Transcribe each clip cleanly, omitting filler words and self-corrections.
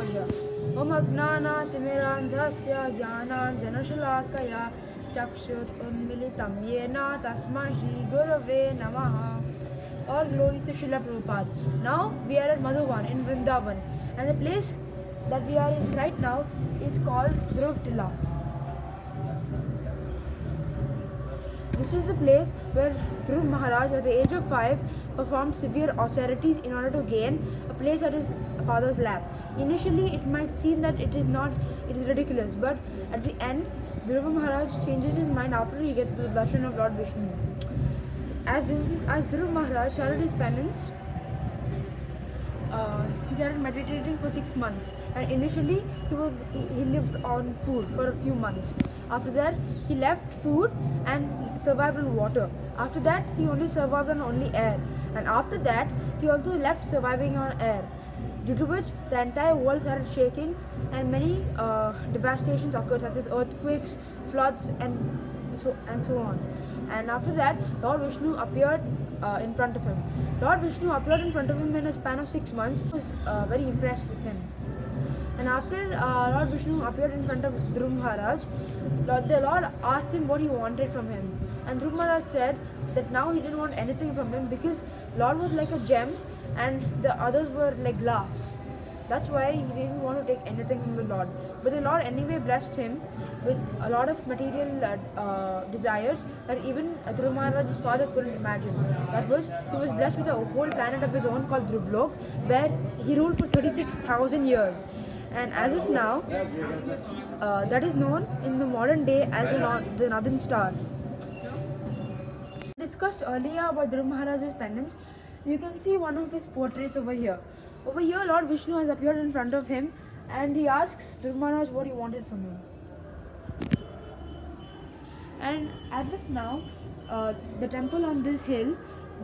Samaya. Om Agnana Timirandhasya Jnananjanashalakaya Chakshur Unmilitam Yena Tasmai Shri Gurave Namaha. All glory to Srila Prabhupada. Now we are at Madhuban in Vrindavan, and the place that we are in right now is called Dhruv Tila. This is the place where Dhruv Maharaj, at the age of 5, performed severe austerities in order to gain a place at his father's lap. Initially, it might seem that it is ridiculous, but at the end, Dhruv Maharaj changes his mind after he gets the darshan of Lord Vishnu. As Dhruv Maharaj started his penance, he started meditating for 6 months, and initially he lived on food for a few months. After that, he left food and survived on water. After that, he only survived on only air, and after that, he also left surviving on air, due to which the entire world started shaking and many devastations occurred, such as earthquakes, floods, and so on. And after that, Lord Vishnu appeared in front of him. Lord Vishnu appeared in front of him in a span of 6 months. He was very impressed with him. And after Lord Vishnu appeared in front of Dhruv Maharaj, the Lord asked him what he wanted from him. And Dhruv Maharaj said that now he didn't want anything from him because Lord was like a gem and the others were like glass. That's why he didn't want to take anything from the Lord. But the Lord anyway blessed him with a lot of material desires that even Dhruv Maharaj's father couldn't imagine. That was, he was blessed with a whole planet of his own called Dhruvlok, where he ruled for 36,000 years. And as of now, that is known in the modern day as the Northern Star. Discussed earlier about Dhruv Maharaj's penance. You can see one of his portraits over here. Over here, Lord Vishnu has appeared in front of him, and he asks Dhruv Maharaj what he wanted from him. And as of now, the temple on this hill,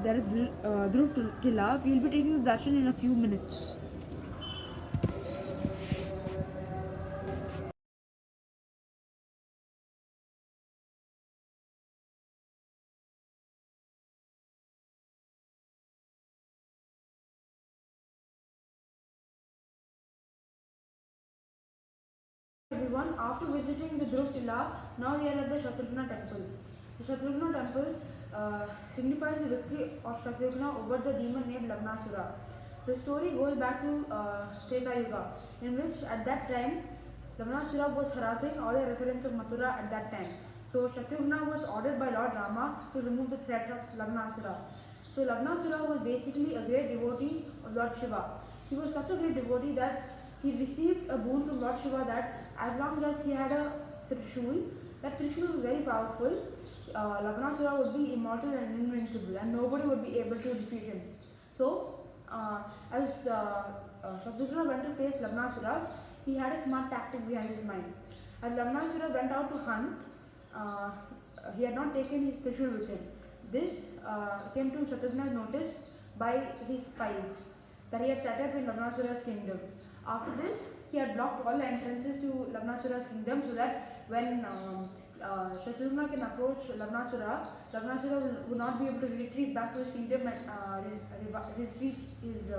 there is Dhruv Tila. We will be taking the darshan in a few minutes. Everyone, after visiting the Dhruv Tila, now we are at the Shatrugna temple. The Shatrugna temple signifies the victory of Shatrugna over the demon named Lagnasura. The story goes back to Treta Yuga, in which at that time Lagnasura was harassing all the residents of Mathura at that time. So Shatrugna was ordered by Lord Rama to remove the threat of Lagnasura. So Lagnasura was basically a great devotee of Lord Shiva. He was such a great devotee that he received a boon from Lord Shiva that as long as he had a Trishul, that Trishul was very powerful, Lagnasura would be immortal and invincible, and nobody would be able to defeat him. So, as Shatrugna went to face Lagnasura, he had a smart tactic behind his mind. As Lagnasura went out to hunt, he had not taken his Trishul with him. This came to Shatrugna's notice by his spies that he had set up in Lagnasura's kingdom. After this, he had blocked all the entrances to Lagnasura's kingdom so that when Shatrugna can approach Lagnasura, Lagnasura would not be able to retreat back to his kingdom and retreat his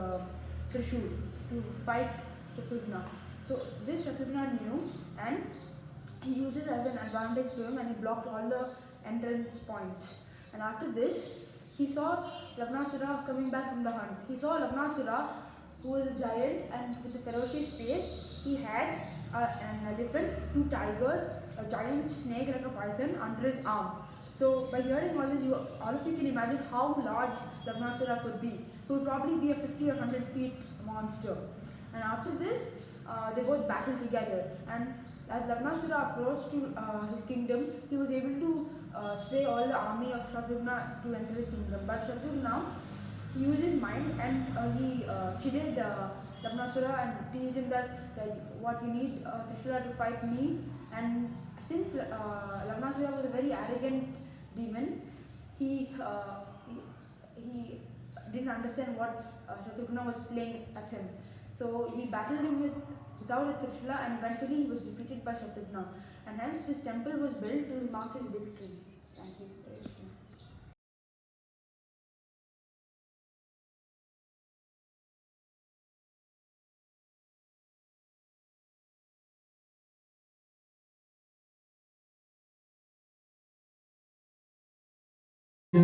Trishul to fight Shatrugna. So this Shatrugna knew, and he used it as an advantage to him, and he blocked all the entrance points. And after this, he saw Lagnasura coming back from the hunt. He saw Lagnasura, who was a giant and with a ferocious face. He had an elephant, 2 tigers, a giant snake like a python under his arm. So by hearing all this, all of you can imagine how large Lagnasura could be. He would probably be a 50 or 100 feet monster. And after this, they both battled together. And as Lagnasura approached to his kingdom, he was able to sway all the army of Shatrugna to enter his kingdom. But Shatrugna, he used his mind, and he cheated Lagnasura and teased him that what you need Trishula to fight me. And since Lagnasura was a very arrogant demon, he didn't understand what Shatrugna was playing at him. So he battled him without a Trishula, and eventually he was defeated by Shatrugna. And hence this temple was built to mark his victory. Thank you. ॐ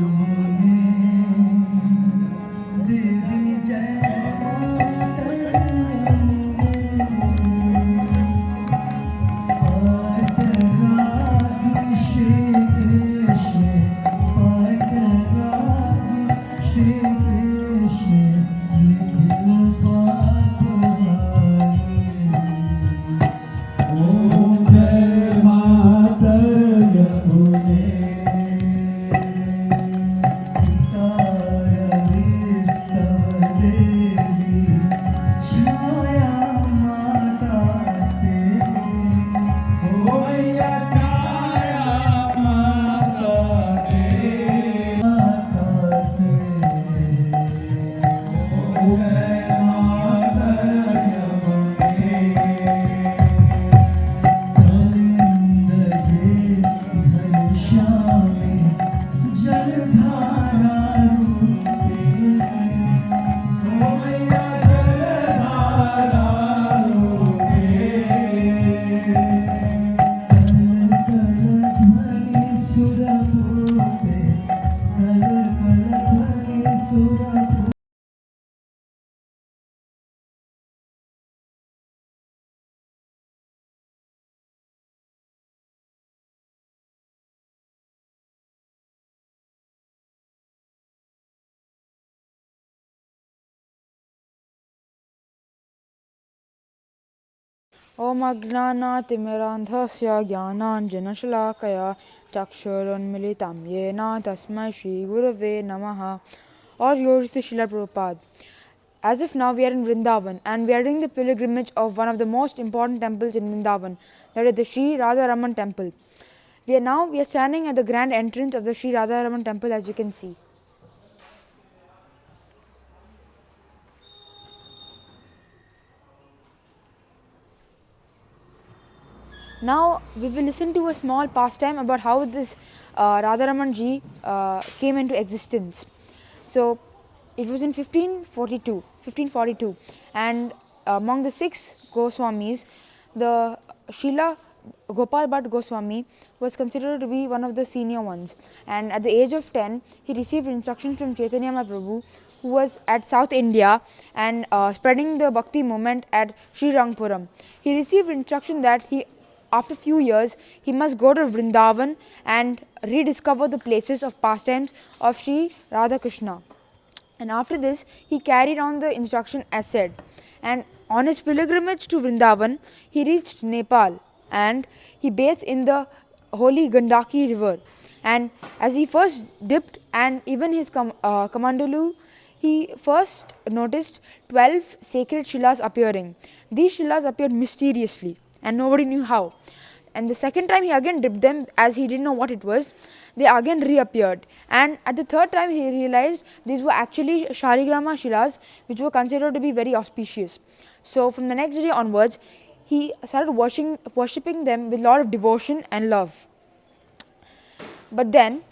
अज्ञानातिमिरान्धस्य ज्ञानाञ्जनशलाकया चक्षुरुन्मिलितं येन तस्मै श्रीगुरवे नमः. All glories to Srila Prabhupada. As if now we are in Vrindavan and we are doing the pilgrimage of one of the most important temples in Vrindavan, that is the Sri Radharaman temple. We are standing at the grand entrance of the Sri Radharaman temple, as you can see. Now we will listen to a small pastime about how this Radharaman ji came into existence. So it was in 1542, and among the 6 Goswamis, the Srila Gopal Bhatt Goswami was considered to be one of the senior ones, and at the age of 10 he received instructions from Chaitanya Mahaprabhu, who was at South India and spreading the Bhakti movement at Sri Rangpuram. He received instruction that after few years he must go to Vrindavan and rediscover the places of pastimes of Sri Radha Krishna. And after this he carried on the instruction as said, and on his pilgrimage to Vrindavan he reached Nepal and he bathed in the holy Gandaki river, and as he first dipped and even his kamandalu, he first noticed 12 sacred shilas appearing. These shilas appeared mysteriously and nobody knew how. And the second time he again dipped them, as he didn't know what it was, they again reappeared. And at the third time he realized these were actually Shaligrama Shilas, which were considered to be very auspicious. So from the next day onwards, he started worshipping them with a lot of devotion and love. But then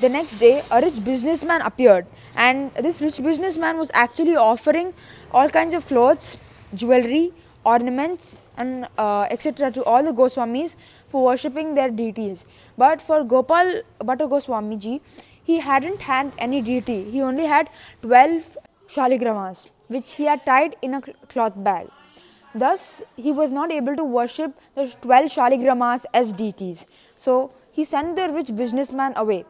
the next day a rich businessman appeared, and this rich businessman was actually offering all kinds of clothes, jewelry, ornaments and etc. to all the Goswamis for worshipping their deities. But for Gopal Bhatta Goswami ji, he hadn't had any deity. He only had 12 shaligramas which he had tied in a cloth bag. Thus he was not able to worship the 12 shaligramas as deities. So he sent the rich businessman away.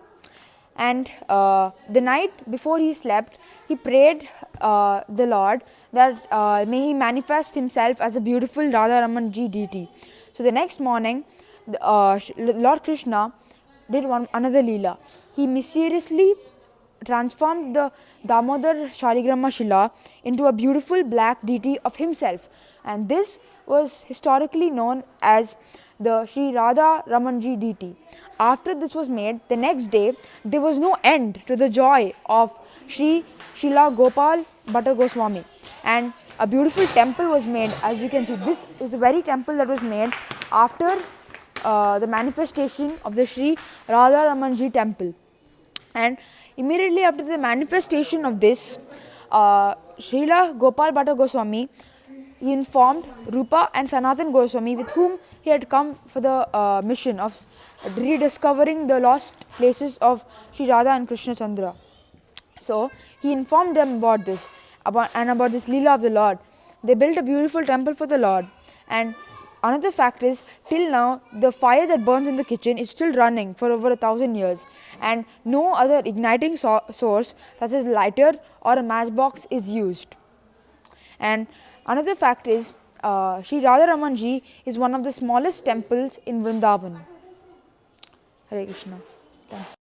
And the night before he slept, he prayed the Lord that may he manifest himself as a beautiful Radharaman ji deity. So the next morning, Lord Krishna did another Leela. He mysteriously transformed the Damodar Shaligrama Shila into a beautiful black deity of himself, and this was historically known as the Sri Radha Ramanji deity. After this was made, the next day there was no end to the joy of Sri Srila Gopal Bhatta Goswami, and a beautiful temple was made. As you can see, this is the very temple that was made after the manifestation of the Sri Radha Ramanji temple. And immediately after the manifestation of this, Srila Gopal Bhatta Goswami, he informed Rupa and Sanatan Goswami, with whom he had come for the mission of rediscovering the lost places of Sri Radha and Krishna Chandra. So he informed them about this, about this Leela of the Lord. They built a beautiful temple for the Lord. And another fact is, till now, the fire that burns in the kitchen is still running for over 1,000 years, and no other igniting source, such as lighter or a matchbox, is used. And another fact is, Sri Radharaman Ji is one of the smallest temples in Vrindavan. Hare Krishna. Thanks.